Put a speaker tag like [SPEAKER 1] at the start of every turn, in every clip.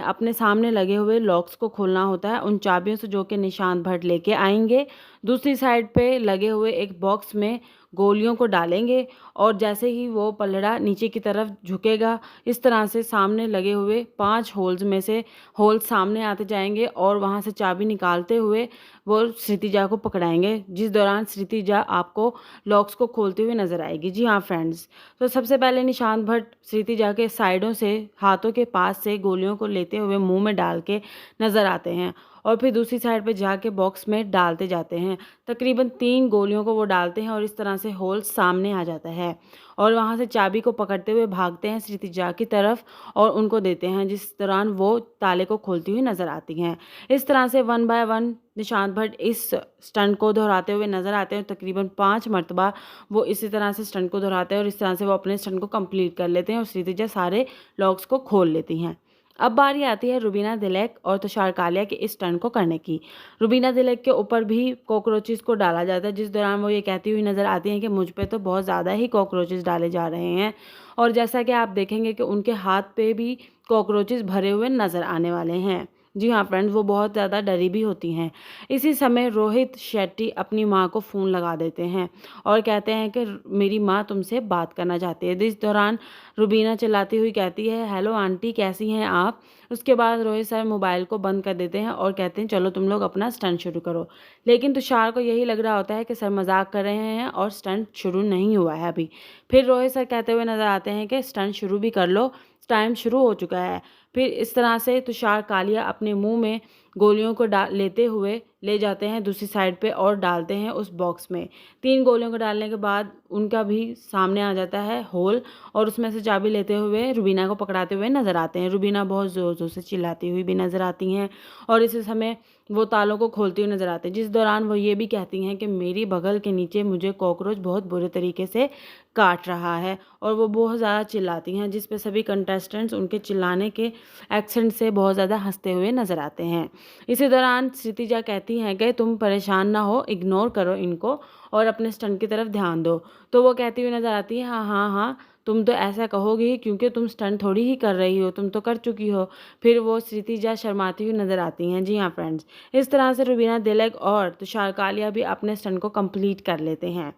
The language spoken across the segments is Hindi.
[SPEAKER 1] अपने सामने लगे हुए लॉक्स को खोलना होता है उन चाबियों से जो कि निशांत भट्ट लेके आएंगे। दूसरी साइड पे लगे हुए एक बॉक्स में गोलियों को डालेंगे और जैसे ही वो पलड़ा नीचे की तरफ झुकेगा, इस तरह से सामने लगे हुए 5 होल्स में से होल्स सामने आते जाएंगे और वहां से चाबी निकालते हुए वो श्रुतिजा को पकड़ाएंगे, जिस दौरान श्रुतिजा आपको लॉक्स को खोलते हुए नजर आएगी। जी हाँ फ्रेंड्स, तो सबसे पहले निशांत भट्ट श्रुतिजा के साइडों से हाथों के पास से गोलियों को लेते हुए मुंह में डाल के नजर आते हैं और फिर दूसरी साइड पे जाके बॉक्स में डालते जाते हैं। तकरीबन 3 गोलियों को वो डालते हैं और इस तरह से होल सामने आ जाता है और वहां से चाबी को पकड़ते हुए भागते हैं श्रुतिजा की तरफ और उनको देते हैं, जिस दौरान वो ताले को खोलती हुई नजर आती हैं। इस तरह से 1 बाय 1 निशांत भट्ट इस स्टंट को दोहराते हुए नजर आते हैं। तकरीबन 5 मरतबा वो इसी तरह से स्टंट को दोहराते हैं और इस तरह से वो अपने स्टंट को कंप्लीट कर लेते हैं और श्रुतिजा सारे लॉक्स को खोल लेती हैं। अब बारी आती है रुबीना दिलैक और तुषार कालिया के इस स्टंट को करने की। रुबीना दिलैक के ऊपर भी कॉकरोचेस को डाला जाता है, जिस दौरान वो ये कहती हुई नजर आती हैं कि मुझ पे तो बहुत ज़्यादा ही कॉकरोचेस डाले जा रहे हैं और जैसा कि आप देखेंगे कि उनके हाथ पे भी कॉकरोचेस भरे हुए नजर आने वाले हैं। जी हाँ फ्रेंड्स, वो बहुत ज़्यादा डरी भी होती हैं। इसी समय रोहित शेट्टी अपनी माँ को फ़ोन लगा देते हैं और कहते हैं कि मेरी माँ तुमसे बात करना चाहती है। इस दौरान रुबीना चिल्लाती हुई कहती है, हेलो आंटी, कैसी हैं आप। उसके बाद रोहित सर मोबाइल को बंद कर देते हैं और कहते हैं चलो तुम लोग अपना स्टंट शुरू करो। लेकिन तुषार को यही लग रहा होता है कि सर मजाक कर रहे हैं और स्टंट शुरू नहीं हुआ है अभी। फिर रोहित सर कहते हुए नजर आते हैं कि स्टंट शुरू भी कर लो, टाइम शुरू हो चुका है। फिर इस तरह से तुषार कालिया अपने मुंह में गोलियों को लेते हुए ले जाते हैं दूसरी साइड पे और डालते हैं उस बॉक्स में। 3 गोलियों को डालने के बाद उनका भी सामने आ जाता है होल और उसमें से चाबी लेते हुए रुबीना को पकड़ाते हुए नजर आते हैं। रुबीना बहुत ज़ोर ज़ोर से चिल्लाती हुई भी नजर आती हैं और इसी समय वो तालों को खोलती हुई नजर आते हैं, जिस दौरान वो ये भी कहती हैं कि मेरी बगल के नीचे मुझे कॉकरोच बहुत बुरे तरीके से काट रहा है और वो बहुत ज़्यादा चिल्लाती हैं, जिस पे सभी कंटेस्टेंट्स उनके चिल्लाने के एक्सेंट से बहुत ज़्यादा हंसते हुए नजर आते हैं। इसी दौरान श्रुतिजा कहती हैं कि तुम परेशान ना हो, इग्नोर करो इनको और अपने स्टंट की तरफ ध्यान दो। तो वो कहती हुई नजर आती है, हाँ हाँ हाँ, तुम तो ऐसा कहोगे ही क्योंकि तुम स्टंट थोड़ी ही कर रही हो, तुम तो कर चुकी हो। फिर वो श्रुतिजा शर्माती हुई नजर आती हैं। जी हाँ फ्रेंड्स, इस तरह से रुबीना दिलैक और तुषार कालिया भी अपने स्टंट को कंप्लीट कर लेते हैं।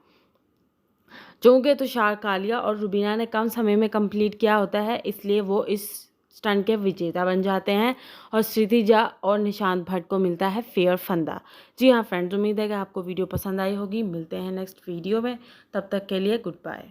[SPEAKER 1] चूँकि तुषार कालिया और रुबीना ने कम समय में कंप्लीट किया होता है, इसलिए वो इस स्टंट के विजेता बन जाते हैं और श्रुतिजा और निशांत भट्ट को मिलता है फेयर फंदा। जी हाँ फ्रेंड्स, उम्मीद है कि आपको वीडियो पसंद आई होगी। मिलते हैं नेक्स्ट वीडियो में, तब तक के लिए गुड बाय।